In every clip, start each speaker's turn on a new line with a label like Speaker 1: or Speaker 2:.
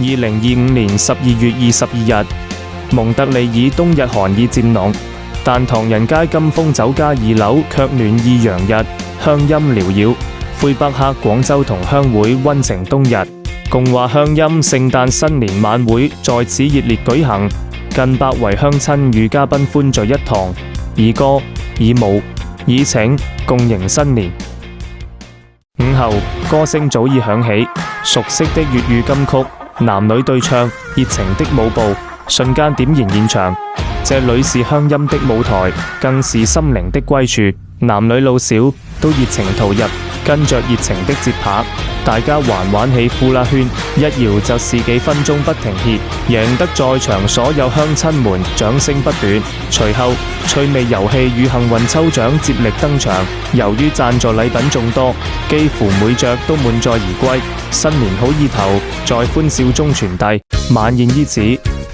Speaker 1: 2025年12月22日，蒙特利爾冬日寒意漸濃，但唐人街金峰酒家2樓卻暖意洋溢，鄉音繚繞。魁北克廣州同鄉會溫情冬日，共話鄉音聖誕新年晚會在此熱烈舉行，近百位鄉親與嘉賓歡聚一堂，以歌、以舞、以情共迎新年。午後，歌聲早已響起，熟悉的粵語金曲，男女對唱，熱情的舞步，瞬間點燃現場。這裏是鄉音的舞台，更是心靈的歸處。男女老少都熱情投入，跟着熱情的節拍，大家還玩起呼啦圈，一搖就是幾分鐘不停歇，贏得在場所有鄉親們掌聲不斷。隨後，趣味遊戲與幸運抽獎接力登場，由於贊助禮品眾多，幾乎每隻都滿載而歸。新年好意頭在歡笑中傳遞。晚宴於此，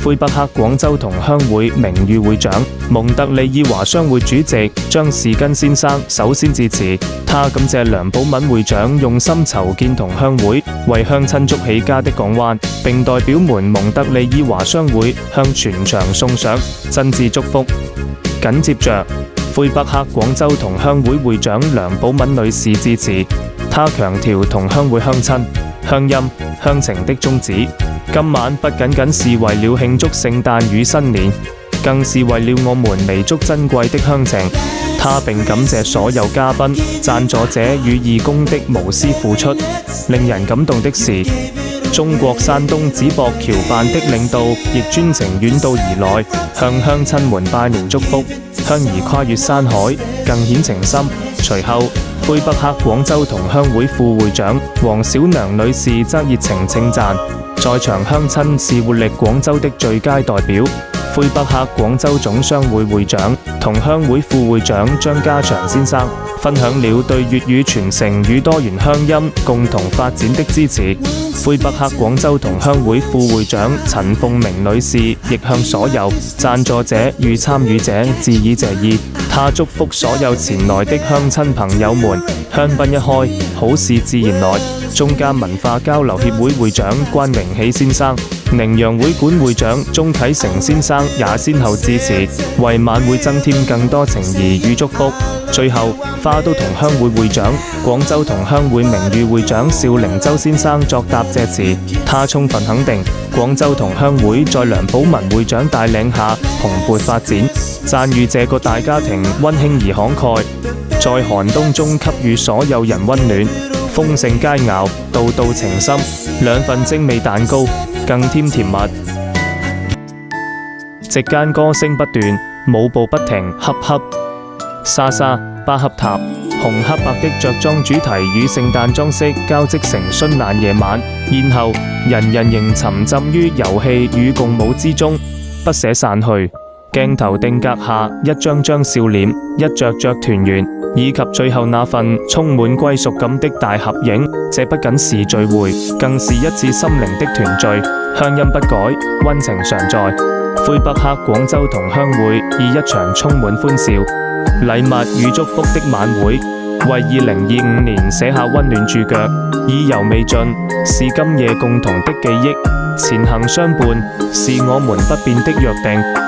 Speaker 1: 魁北克廣州同鄉會名譽會長、蒙特利爾華商會主席張士根先生首先致辭，他感謝梁寶敏會長用心籌建同鄉會，為鄉親築起家的港灣，並代表們蒙特利爾華商會向全場送上真摯祝福。緊接着，魁北克廣州同鄉會會長梁寶敏女士致辭，她強調同鄉會鄉親、鄉音、鄉情的宗旨。今晚不僅僅是為了慶祝聖誕與新年，更是為了我們彌足珍貴的鄉情。他並感謝所有嘉賓、贊助者與義工的無私付出。令人感動的是，中國山東淄博僑辦的領導亦專程遠道而來，向鄉親們拜年祝福。鄉誼跨越山海，更顯情深。隨後，魁北克廣州同鄉會副會長黃小娘女士則熱情稱讚，在場鄉親是活力廣州的最佳代表。魁北克廣州總商會會長同鄉會副會長張家祥先生分享了對粵語傳承與多元鄉音共同發展的支持。魁北克廣州同鄉會副會長陳鳳明女士亦向所有贊助者與參與者致以謝意，她祝福所有前來的鄉親朋友們香檳一開，好事自然來。中間文化交流協會會長關榮喜先生、寧陽會館會長鍾啟成先生也先後致辭，為晚會增添更多情誼與祝福。最後，花都同鄉會會長、廣州同鄉會名譽會長邵靈洲先生作答謝詞，他充分肯定廣州同鄉會在梁寶文會長帶領下蓬勃發展，讚譽這個大家庭溫馨而慷慨，在寒冬中給予所有人溫暖。豐盛佳肴，道道情深，兩份精美蛋糕，更添甜蜜。席間歌聲不斷，舞步不停，恰恰沙沙巴恰塔，紅黑白的着裝主題與聖誕裝飾交織成絢爛夜晚。然後，人人仍沉浸於遊戲與共舞之中，不捨散去。鏡頭定格下一張張笑臉，一隻隻團圓，以及最後那份充滿歸屬感的大合影。這不僅是聚會，更是一次心靈的團聚。鄉音不改，溫情常在。魁北克廣州同鄉會以一場充滿歡笑、禮物與祝福的晚會，為2025年寫下溫暖注腳。意猶未盡，是今夜共同的記憶。前行相伴，是我們不變的約定。